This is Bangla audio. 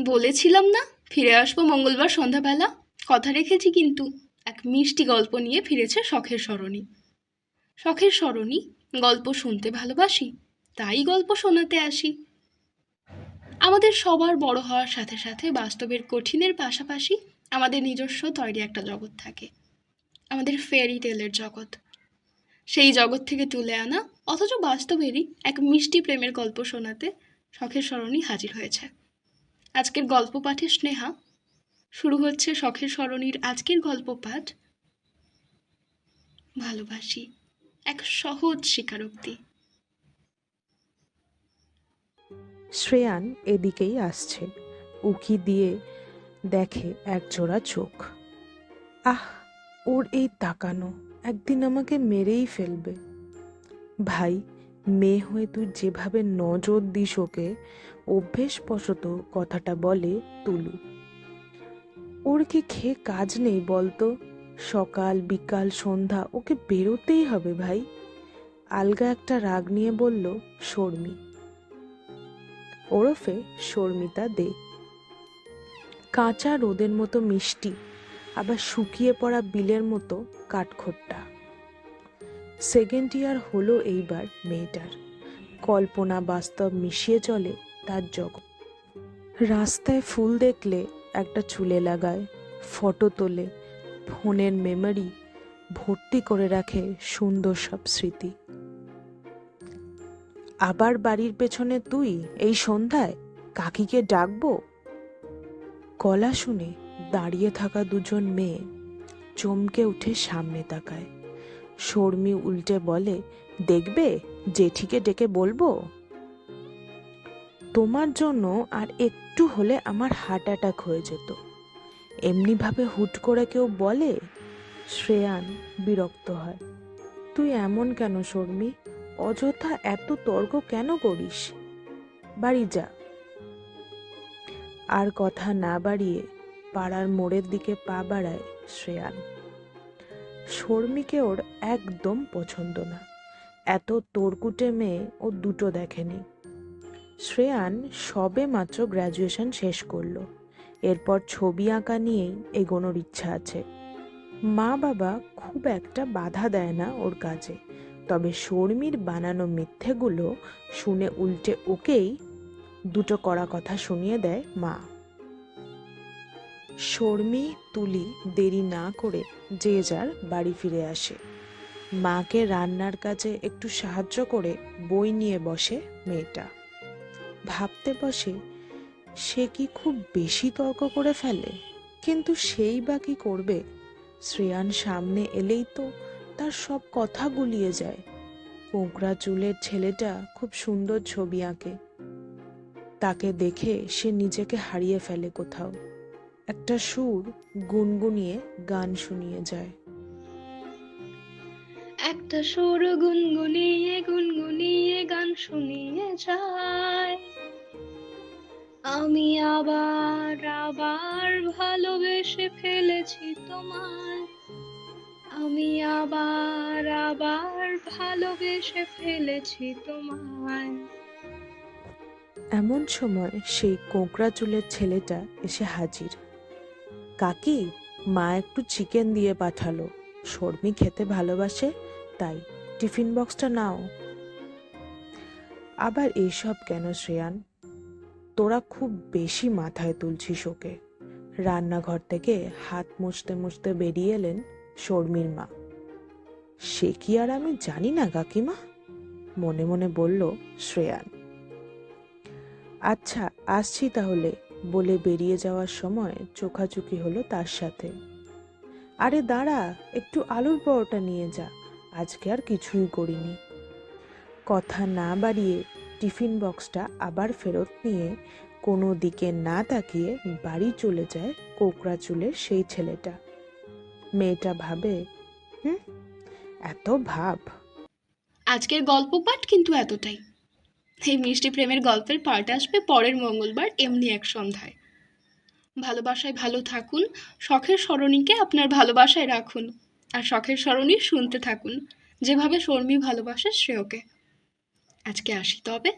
বলেছিলাম না ফিরে আসবো মঙ্গলবার সন্ধ্যাবেলা। কথা রেখেছি কিন্তু। এক মিষ্টি গল্প নিয়ে ফিরেছে শখের সরণি। শখের সরণি, গল্প শুনতে ভালোবাসি, তাই গল্প শোনাতে আসি। আমাদের সবার বড় হওয়ার সাথে সাথে বাস্তবের কঠিনের পাশাপাশি আমাদের নিজস্ব তৈরি একটা জগৎ থাকে, আমাদের ফেয়ারি টেলের জগৎ। সেই জগৎ থেকে তুলে আনা অথচ বাস্তবেরই এক মিষ্টি প্রেমের গল্প শোনাতে শখের সরণি হাজির হয়েছে। আজকের গল্প পাঠে স্নেহা। শুরু হচ্ছে শখের সরণির আজকের গল্প পাঠ, ভালোবাসি, এক সহজ স্বীকারোক্তি। শ্রেয়ান এদিকেই আসছে, উকি দিয়ে দেখে একজোড়া চোখ। আহ, ওর এই তাকানো একদিন আমাকে মেরেই ফেলবে। ভাই, মেয়ে হয়ে তুই যেভাবে নজর দিস ওকে, অভ্যেসবশত কথাটা বলে তুলু। ওর কি খেয়ে কাজ নেই বলতো? সকাল বিকাল সন্ধ্যা ওকে বেরোতেই হবে ভাই। আলগা একটা রাগ নিয়ে বলল শর্মি, ওরফে শর্মিতা দে। কাঁচা রোদের মতো মিষ্টি, আবার শুকিয়ে পড়া বিলের মতো কাঠখোট্টা। সেকেন্ড ইয়ার হলো এইবার মেয়েটার। কল্পনা বাস্তব মিশিয়ে চলে তার জগৎ। রাস্তায় ফুল দেখলে একটা চুলে লাগায়, ফটো তোলে, ফোনের মেমোরি ভর্তি করে রাখে সুন্দর সব স্মৃতি। আবার বাড়ির পেছনে তুই এই সন্ধ্যায় কাকিকে ডাকবো? গলা শুনে দাঁড়িয়ে থাকা দুজন মেয়ে চমকে উঠে সামনে তাকায়। শর্মি উল্টে বলে, দেখবে জেঠিকে ডেকে বলবো? তোমার জন্য আর একটু হলে আমার হার্ট অ্যাটাক হয়ে যেত। এমনিভাবে হুট করে কেউ বলে? শ্রেয়ান বিরক্ত হয়। তুই এমন কেন শর্মি? অযথা এত তর্ক কেন করিস? বাড়ি যা। আর কথা না বাড়িয়ে পাড়ার মোড়ের দিকে পা বাড়ায় শ্রেয়ান। শর্মিকে ওর একদম পছন্দ না। এত তোরকুটে মেয়ে ও দুটো দেখেনি। শ্রেয়ান সবে মাত্র গ্র্যাজুয়েশন শেষ করলো। এরপর ছবি আঁকা নিয়েই এগোনোর ইচ্ছা আছে। মা বাবা খুব একটা বাধা দেয় না ওর কাজে, তবে শর্মির বানানো মিথ্যেগুলো শুনে উল্টে ওকেই দুটো কড়া কথা শুনিয়ে দেয় মা। শর্মি তুলি দেরি না করে যে যার বাড়ি ফিরে আসে। মাকে রান্নার কাজে একটু সাহায্য করে বই নিয়ে বসে মেয়েটা। ভাবতে বসে, সে কি খুব বেশি তর্ক করে ফেলে? কিন্তু সেই বা কি করবে? শ্রেয়ান সামনে এলেই তো তার সব কথা গুলিয়ে যায়। কোঁকড়া চুলের ছেলেটা খুব সুন্দর ছবি আঁকে। তাকে দেখে সে নিজেকে হারিয়ে ফেলে কোথাও। একটা সুর গুনগুনিয়ে গান শুনিয়ে যায়। একটা সুর গুনগুনিয়ে গুনগুনিয়ে গান শুনিয়ে যায়। আমি আবার আবার ভালোবেসে ফেলেছি তোমায়। আমি আবার আবার ভালোবেসে ফেলেছি তোমায়। এমন সময় সেই কোঁকড়া চুলের ছেলেটা এসে হাজির। কাকি, মা একটু চিকেন দিয়ে পাঠালো, শর্মি খেতে ভালোবাসে, তাই টিফিন বক্সটা নাও। আবার এসব কেন শ্রেয়ান? তোরা খুব বেশি মাথায় তুলছিস ওকে। রান্নাঘর থেকে হাত মুছতে মুছতে বেরিয়ে এলেন শর্মির মা। সে কি আর আমি জানি না কাকিমা, মনে মনে বলল শ্রেয়ান। আচ্ছা, আসছি তাহলে বলে বেরিয়ে যাওয়ার সময় চোখাচোখি হলো তার সাথে। আরে দাঁড়া, একটু আলুর পরোটা নিয়ে যা, আজকে আর কিছুই করিনি। কথা না বাড়িয়ে টিফিন বক্সটা আবার ফেরত নিয়ে কোনো দিকে না তাকিয়ে বাড়ি চলে যায় কোঁকড়া চুলের সেই ছেলেটা। মেয়েটা ভাবে, এত ভাব। আজকের গল্প পাঠ কিন্তু এতটাই। এই মিষ্টি প্রেমের গল্পের পার্ট আসবে পরের মঙ্গলবার এমনি এক সন্ধ্যায়। ভালোবাসায় ভালো থাকুন, শখের সরণিকে আপনার ভালোবাসায় রাখুন, আর শখের সরণি শুনতে থাকুন যেভাবে শর্মি ভালোবাসে শ্রেয়কে। আজকে আসি তবে।